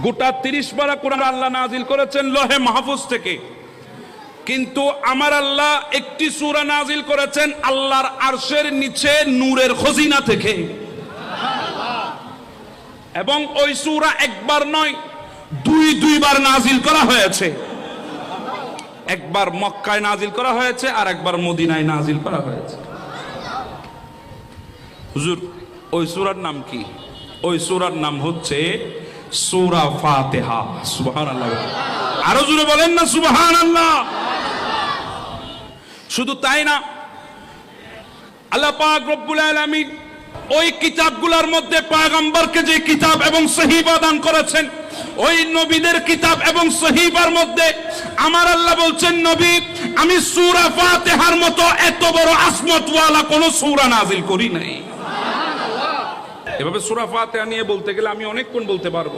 গোটা 30 পারা কোরআন আল্লাহ নাজিল করেছেন লোহে মাহফুজ থেকে, কিন্তু আমার আল্লাহ একটি সূরা নাজিল করেছেন আল্লাহর আরশের নিচে নূরের খজিনা থেকে। এবং ওই সূরা একবার নয়, দুইবার নাজিল করা হয়েছে। একবার মক্কায় নাজিল করা হয়েছে আর একবার মদিনায় নাজিল করা হয়েছে। হুজুর, ওই সূরার নাম কি? ওই সূরার নাম হচ্ছে সূরা ফাতিহা। সুবহানাল্লাহ, আরো জোরে বলেন না সুবহানাল্লাহ। শুধু তাই না, আল্লাহ পাক রব্বুল আলামিন ওই কিতাবগুলোর মধ্যে পয়গম্বরকে যে কিতাব এবং সহিফা দান করেছেন, ওই নবীদের কিতাব এবং সহিফার মধ্যে আমার আল্লাহ বলছেন, নবী আমি সূরা ফাতিহার মতো এত বড় আজমতওয়ালা কোন সূরা নাজিল করি নাই। এভাবে সূরা ফাতিহা নিয়ে বলতে গেলে আমি অনেকক্ষণ বলতে পারবো।